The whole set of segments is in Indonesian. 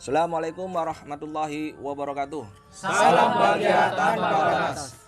Assalamualaikum warahmatullahi wabarakatuh. Salam bahagia tanpa batas.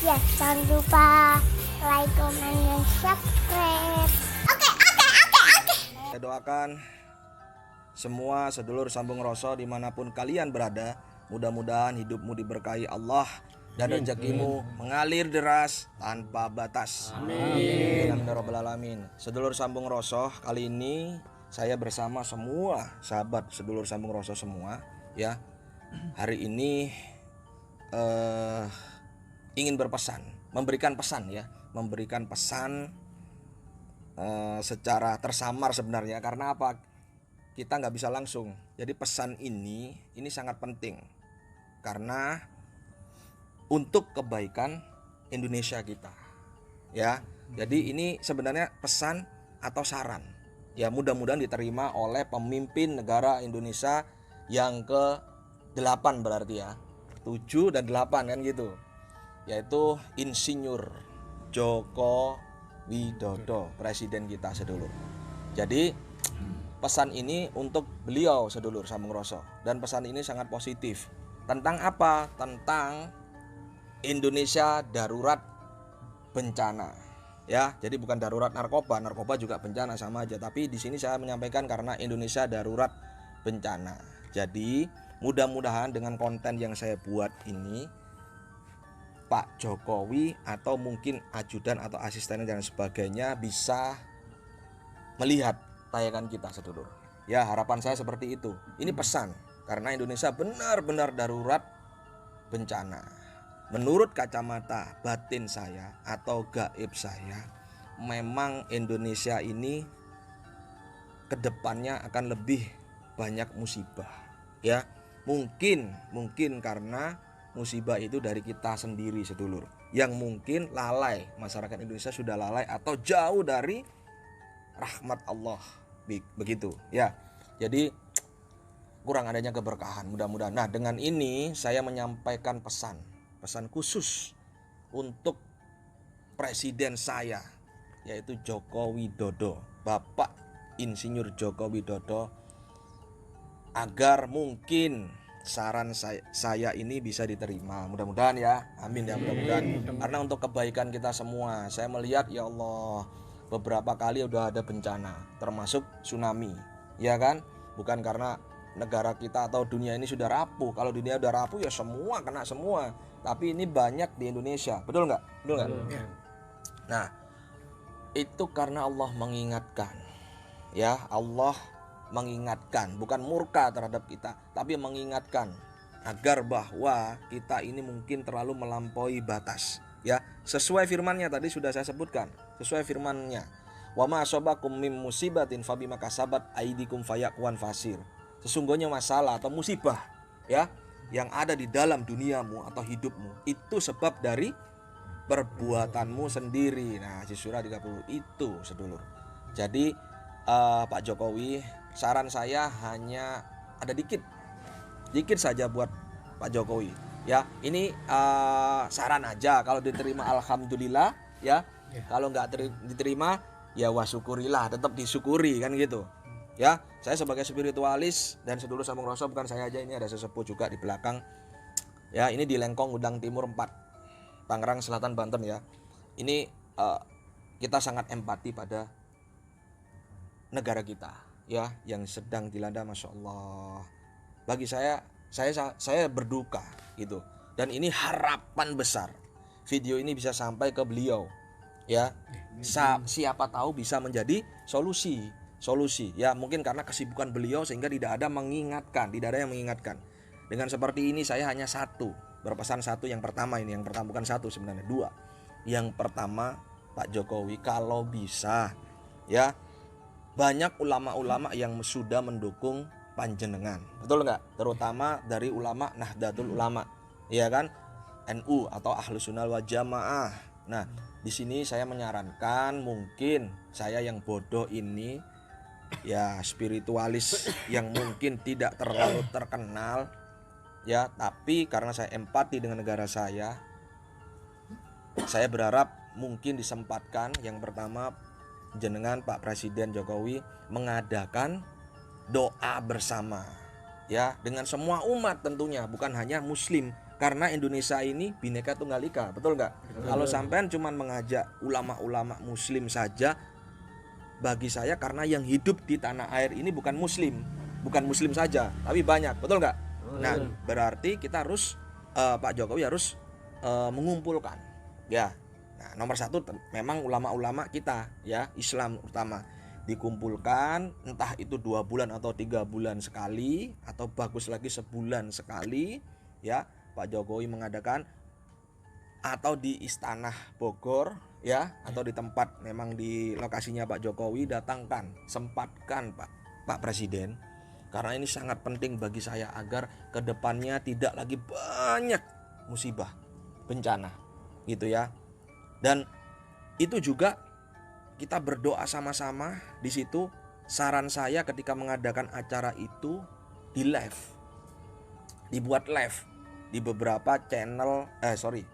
Ya, jangan lupa like, comment, dan subscribe. Oke. Saya doakan semua sedulur sambung rasa dimanapun kalian berada, mudah-mudahan hidupmu diberkahi Allah dan rezekimu mengalir deras tanpa batas. Amin. Amin ya rabbal alamin. Sedulur sambung rasa, kali ini saya bersama semua sahabat sedulur sambung rasa semua ya. Hari ini ingin berpesan, memberikan pesan secara tersamar sebenarnya. Karena apa? Kita nggak bisa langsung. Jadi pesan ini sangat penting karena untuk kebaikan Indonesia kita ya. Jadi ini sebenarnya pesan atau saran ya, mudah-mudahan diterima oleh pemimpin negara Indonesia yang ke-8 berarti ya, 7 dan 8 kan gitu, yaitu Insinyur Joko Widodo, presiden kita sedulur. Jadi pesan ini untuk beliau sedulur sambung rasa, dan pesan ini sangat positif. Tentang apa? Tentang Indonesia darurat bencana. Ya, jadi bukan darurat narkoba juga bencana sama aja. Tapi di sini saya menyampaikan karena Indonesia darurat bencana. Jadi mudah-mudahan dengan konten yang saya buat ini, Pak Jokowi atau mungkin ajudan atau asisten dan sebagainya bisa melihat tayangan kita sedulur. Ya, harapan saya seperti itu. Ini pesan karena Indonesia benar-benar darurat bencana. Menurut kacamata batin saya atau gaib saya, memang Indonesia ini kedepannya akan lebih banyak musibah ya. Mungkin karena musibah itu dari kita sendiri sedulur, yang mungkin lalai, masyarakat Indonesia sudah lalai atau jauh dari rahmat Allah begitu ya. Jadi kurang adanya keberkahan mudah-mudahan. Nah, dengan ini saya menyampaikan pesan khusus untuk presiden saya, yaitu Joko Widodo, Bapak Insinyur Joko Widodo, agar mungkin saran saya ini bisa diterima. Mudah-mudahan ya, amin ya, mudah-mudahan. Karena untuk kebaikan kita semua. Saya melihat ya Allah, beberapa kali udah ada bencana, termasuk tsunami, ya kan? Bukan karena negara kita atau dunia ini sudah rapuh. Kalau dunia udah rapuh ya semua kena semua. Tapi ini banyak di Indonesia, betul nggak? Betul nggak? Nah, itu karena Allah mengingatkan, ya, Allah mengingatkan, bukan murka terhadap kita, tapi mengingatkan agar bahwa kita ini mungkin terlalu melampaui batas, ya. Sesuai firman-Nya tadi sudah saya sebutkan, sesuai firman-Nya, wa ma asabakum mim musibatin fabima kasabat aydikum fayaqwan fasir. Sesungguhnya masalah atau musibah ya yang ada di dalam duniamu atau hidupmu itu sebab dari perbuatanmu sendiri. Nah, di surah 30 itu sedulur. Jadi Pak Jokowi, saran saya hanya ada dikit saja buat Pak Jokowi ya. Ini saran aja, kalau diterima alhamdulillah ya. Kalau nggak diterima ya wasyukurilah, tetap disyukuri kan gitu. Ya, saya sebagai spiritualis dan sedulur sambung rasa, bukan saya aja, ini ada sesepuh juga di belakang. Ya, ini di Lengkong Gudang Timur 4, Tangerang Selatan, Banten ya. Ini kita sangat empati pada negara kita ya yang sedang dilanda, masya Allah. Bagi saya berduka gitu. Dan ini harapan besar video ini bisa sampai ke beliau ya. Siapa tahu bisa menjadi solusi ya, mungkin karena kesibukan beliau sehingga tidak ada yang mengingatkan. Dengan seperti ini saya hanya berpesan satu. Yang pertama bukan satu sebenarnya, 2. Yang pertama, Pak Jokowi kalau bisa ya, banyak ulama-ulama yang sudah mendukung panjenengan, betul nggak? Terutama dari ulama Nahdlatul Ulama ya kan, NU atau Ahlus Sunnah wal Jamaah. Nah, di sini saya menyarankan, mungkin saya yang bodoh ini ya, spiritualis yang mungkin tidak terlalu terkenal ya, tapi karena saya empati dengan negara saya berharap mungkin disempatkan. Yang pertama, jenengan Pak Presiden Jokowi mengadakan doa bersama ya, dengan semua umat tentunya, bukan hanya muslim. Karena Indonesia ini Bhinneka Tunggal Ika, betul nggak? Kalau sampean cuman mengajak ulama-ulama muslim saja, bagi saya karena yang hidup di tanah air ini bukan muslim saja, tapi banyak, betul nggak? Nah, berarti kita harus Pak Jokowi harus mengumpulkan, ya. Nah, nomor satu memang ulama-ulama kita, ya, Islam utama dikumpulkan, entah itu 2 bulan atau 3 bulan sekali, atau bagus lagi sebulan sekali, ya. Pak Jokowi mengadakan atau di Istana Bogor, ya, atau di tempat memang di lokasinya Pak Jokowi, datangkan, sempatkan Pak Presiden, karena ini sangat penting bagi saya agar kedepannya tidak lagi banyak musibah, bencana, gitu ya. Dan itu juga kita berdoa sama-sama di situ. Saran saya ketika mengadakan acara itu dibuat live di beberapa channel,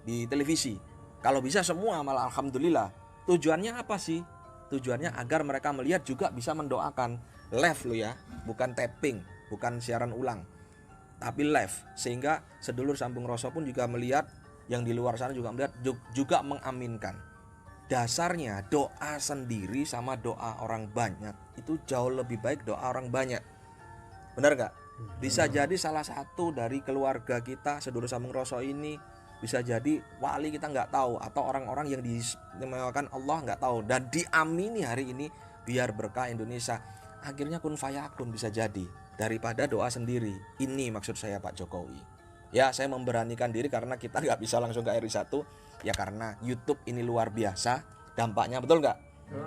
di televisi. Kalau bisa semua, malah alhamdulillah. Tujuannya apa sih? Tujuannya agar mereka melihat juga bisa mendoakan. Live lo ya, bukan tapping, bukan siaran ulang, tapi live, sehingga sedulur sambung rasa pun juga melihat, yang di luar sana juga melihat, juga mengaminkan. Dasarnya doa sendiri sama doa orang banyak itu jauh lebih baik doa orang banyak. Benar gak? Bisa jadi salah satu dari keluarga kita, sedulur sambung rasa ini, bisa jadi wali kita nggak tahu, atau orang-orang yang diistimewakan Allah nggak tahu, dan diamini hari ini biar berkah Indonesia. Akhirnya kun fayakun bisa jadi daripada doa sendiri. Ini maksud saya Pak Jokowi. Ya, saya memberanikan diri karena kita nggak bisa langsung ke RI 1, ya karena YouTube ini luar biasa dampaknya, betul nggak?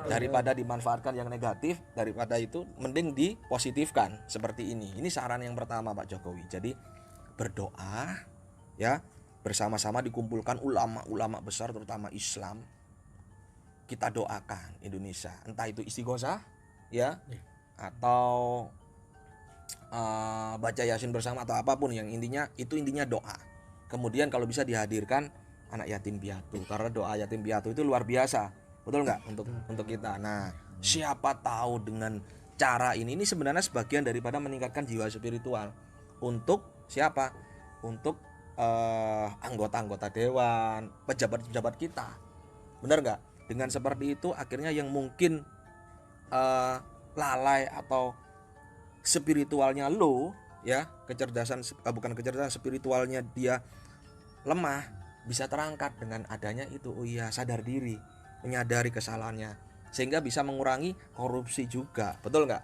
Daripada dimanfaatkan yang negatif, daripada itu mending dipositifkan seperti ini. Ini saran yang pertama Pak Jokowi. Jadi berdoa, ya, bersama-sama dikumpulkan ulama-ulama besar terutama Islam. Kita doakan Indonesia, entah itu istighosah, ya, atau baca Yasin bersama atau apapun, yang intinya doa. Kemudian kalau bisa dihadirkan anak yatim piatu, karena doa yatim piatu itu luar biasa, betul nggak, untuk kita. Nah, siapa tahu dengan cara ini sebenarnya sebagian daripada meningkatkan jiwa spiritual untuk siapa? Untuk anggota-anggota dewan, pejabat-pejabat kita, benar nggak? Dengan seperti itu akhirnya yang mungkin lalai atau spiritualnya low, ya, bukan kecerdasan, spiritualnya dia lemah, bisa terangkat dengan adanya itu. Oh iya, sadar diri, menyadari kesalahannya, sehingga bisa mengurangi korupsi juga, betul nggak?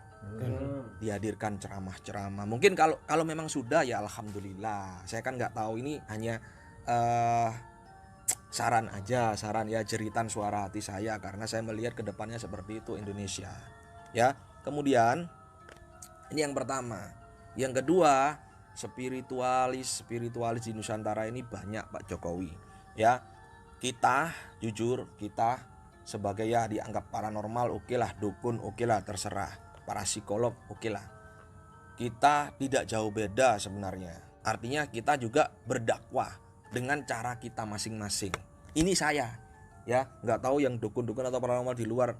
Dihadirkan ceramah-ceramah. Mungkin kalau memang sudah, ya alhamdulillah. Saya kan nggak tahu, ini hanya saran ya, jeritan suara hati saya, karena saya melihat kedepannya seperti itu Indonesia, ya. Kemudian ini yang pertama. Yang kedua, spiritualis di Nusantara ini banyak Pak Jokowi, ya. Kita jujur, kita sebagai, ya, dianggap paranormal, oke lah, dukun oke lah, terserah, para psikolog oke lah. Kita tidak jauh beda sebenarnya. Artinya kita juga berdakwah dengan cara kita masing-masing. Ini saya, ya, nggak tahu yang dukun-dukun atau paranormal di luar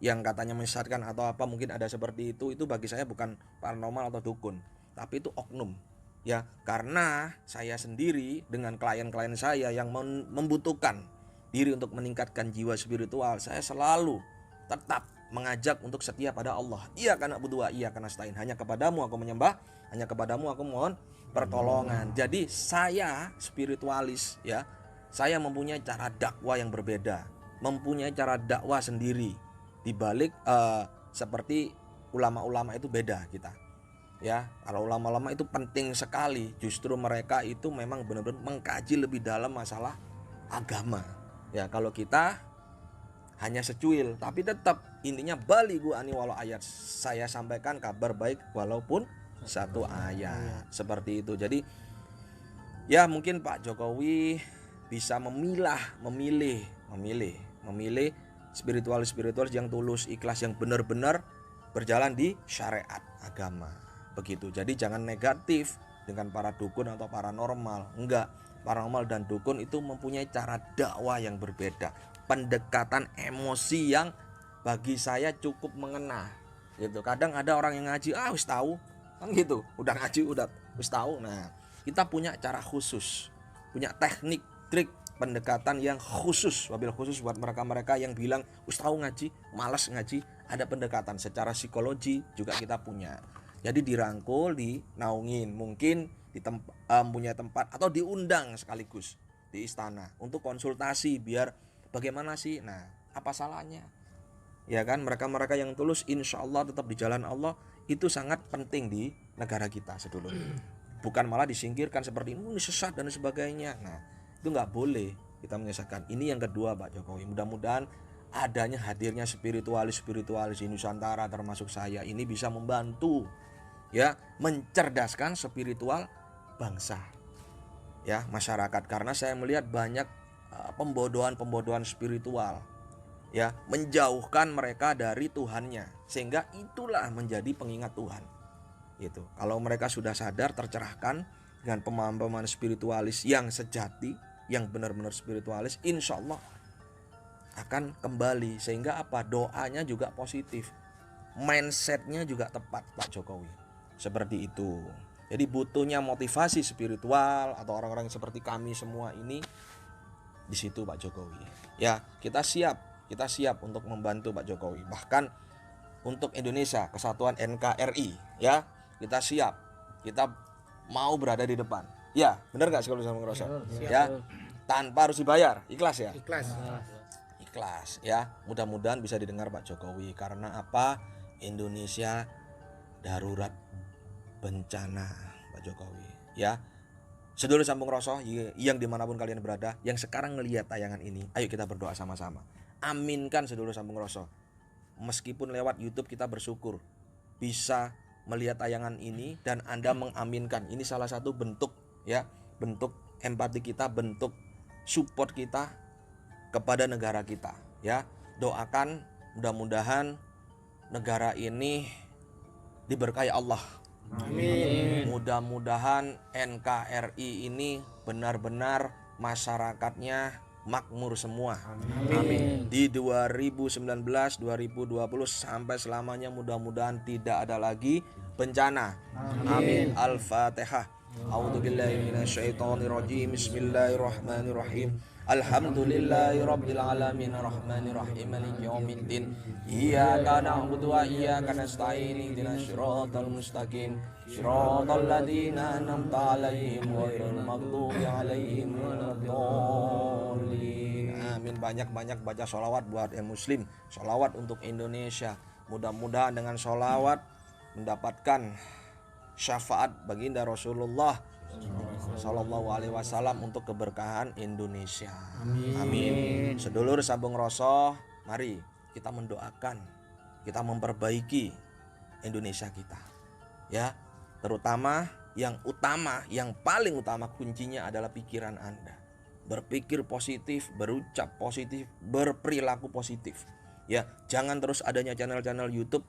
yang katanya menyesatkan atau apa, mungkin ada seperti itu bagi saya bukan paranormal atau dukun, tapi itu oknum, ya. Karena saya sendiri dengan klien-klien saya yang membutuhkan diri untuk meningkatkan jiwa spiritual, saya selalu tetap mengajak untuk setia pada Allah. Iya karena berdua, iya karena nasta'in, hanya kepadamu aku menyembah, hanya kepadamu aku mohon pertolongan. Jadi saya spiritualis, ya. Saya mempunyai cara dakwah yang berbeda, mempunyai cara dakwah sendiri. Di balik seperti ulama-ulama itu beda kita, ya. Kalau ulama-ulama itu penting sekali, justru mereka itu memang benar-benar mengkaji lebih dalam masalah agama, ya. Kalau kita hanya secuil, tapi tetap intinya balighu ani walau ayat, saya sampaikan kabar baik walaupun satu ayat, seperti itu. Jadi ya mungkin Pak Jokowi bisa memilih spiritualis yang tulus, ikhlas, yang benar-benar berjalan di syariat agama, begitu. Jadi jangan negatif dengan para dukun atau paranormal. Enggak, paranormal dan dukun itu mempunyai cara dakwah yang berbeda, pendekatan emosi yang bagi saya cukup mengena, gitu. Kadang ada orang yang ngaji, wis tahu, kan gitu. Udah ngaji, udah wis tahu. Nah, kita punya cara khusus, punya teknik, trik pendekatan yang khusus, wabil khusus buat mereka-mereka yang bilang wis tahu ngaji, malas ngaji. Ada pendekatan secara psikologi juga kita punya. Jadi dirangkul, dinaungin, mungkin punya tempat atau diundang sekaligus di istana untuk konsultasi biar bagaimana sih. Nah, apa salahnya? Ya kan, mereka-mereka yang tulus insya Allah tetap di jalan Allah itu sangat penting di negara kita sedulur. Bukan malah disingkirkan seperti ini sesat dan sebagainya. Nah, itu nggak boleh kita menyesatkan. Ini yang kedua Pak Jokowi. Mudah-mudahan adanya hadirnya spiritualis di Nusantara termasuk saya ini bisa membantu ya mencerdaskan spiritual bangsa ya masyarakat, karena saya melihat banyak pembodohan spiritual ya, menjauhkan mereka dari Tuhannya, sehingga itulah menjadi pengingat Tuhan gitu. Kalau mereka sudah sadar, tercerahkan dengan pemahaman spiritualis yang sejati, yang benar-benar spiritualis, insya Allah akan kembali. Sehingga apa, doanya juga positif, mindsetnya juga tepat Pak Jokowi, seperti itu. Jadi butuhnya motivasi spiritual atau orang-orang seperti kami semua ini di situ Pak Jokowi. Ya, kita siap untuk membantu Pak Jokowi. Bahkan untuk Indonesia, kesatuan NKRI ya, kita siap. Kita mau berada di depan. Ya, benar enggak sih kalau sama ngerasa? Ya, tanpa harus dibayar, ikhlas ya? Ikhlas ya. Mudah-mudahan bisa didengar Pak Jokowi. Karena apa? Indonesia darurat bencana Pak Jokowi ya. Sedulur Sambung Rasa yang dimanapun kalian berada, yang sekarang ngelihat tayangan ini, ayo kita berdoa sama-sama. Aminkan sedulur Sambung Rasa. Meskipun lewat YouTube kita bersyukur bisa melihat tayangan ini dan Anda mengaminkan. Ini salah satu bentuk ya, bentuk empati kita, bentuk support kita kepada negara kita ya. Doakan mudah-mudahan negara ini diberkahi Allah. Amin. Mudah-mudahan NKRI ini benar-benar masyarakatnya makmur semua. Amin. Di 2019 2020 sampai selamanya mudah-mudahan tidak ada lagi bencana. Amin. Al-Fatihah. A'udzubillahi minasyaitonirrajim. Bismillahirrahmanirrahim. Alhamdulillahi rabbil alamin arrahmanir rahim maliki yaumiddin iyyaka na'budu wa iyyaka nasta'in ihdinas siratal mustaqim siratal ladzina an'amta 'alaihim ghairil maghdubi 'alaihim waladdallin. Amin. Banyak-banyak baca sholawat buat muslim, sholawat untuk Indonesia. Mudah-mudahan dengan sholawat mendapatkan syafaat baginda Rasulullah Sallallahu Alaihi Wasallam untuk keberkahan Indonesia. Amin. Sedulur Sambung Rasa, mari kita mendoakan, kita memperbaiki Indonesia kita. Ya, terutama yang utama, yang paling utama kuncinya adalah pikiran Anda. Berpikir positif, berucap positif, berperilaku positif. Ya, jangan terus adanya channel-channel YouTube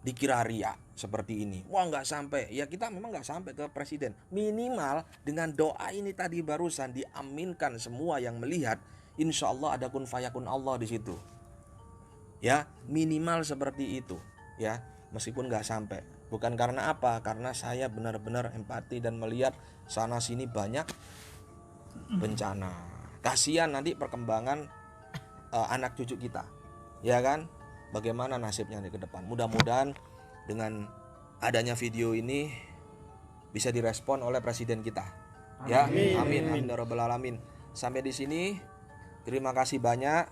dikira ria seperti ini. Wah, nggak sampai. Ya, kita memang nggak sampai ke presiden. Minimal dengan doa ini tadi barusan diaminkan semua yang melihat, insya Allah ada kun fayakun Allah di situ. Ya, minimal seperti itu. Ya, meskipun nggak sampai. Bukan karena apa? Karena saya benar-benar empati dan melihat sana sini banyak bencana. Kasihan nanti perkembangan anak cucu kita, ya kan? Bagaimana nasibnya di ke depan. Mudah-mudahan dengan adanya video ini bisa direspon oleh presiden kita. Ya, amin. Amin ya rabbal alamin. Sampai di sini terima kasih banyak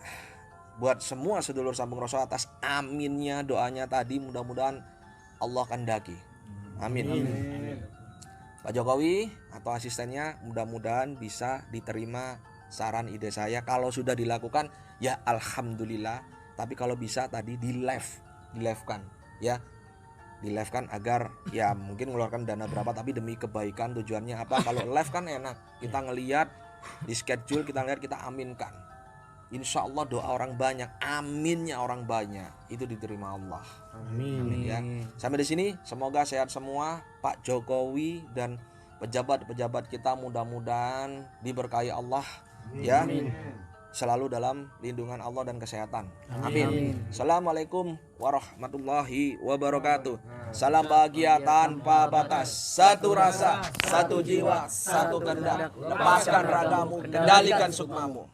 buat semua sedulur Sambung Rasa atas aminnya doanya tadi. Mudah-mudahan Allah kendaki. Amin. Pak Jokowi atau asistennya mudah-mudahan bisa diterima saran ide saya. Kalau sudah dilakukan ya alhamdulillah. Tapi kalau bisa tadi di live-kan ya. Di live kan agar ya mungkin mengeluarkan dana berapa tapi demi kebaikan, tujuannya apa? Kalau live kan enak. Kita ngelihat di schedule, kita lihat, kita aminkan. Insya Allah doa orang banyak, aminnya orang banyak itu diterima Allah. Amin ya. Sampai di sini semoga sehat semua Pak Jokowi dan pejabat-pejabat kita, mudah-mudahan diberkahi Allah ya. selalu dalam lindungan Allah dan kesehatan. Amin. Assalamualaikum warahmatullahi wabarakatuh. Salam bahagia tanpa batas. Satu rasa, satu jiwa, satu kehendak. Lepaskan ragamu, kendalikan sukmamu.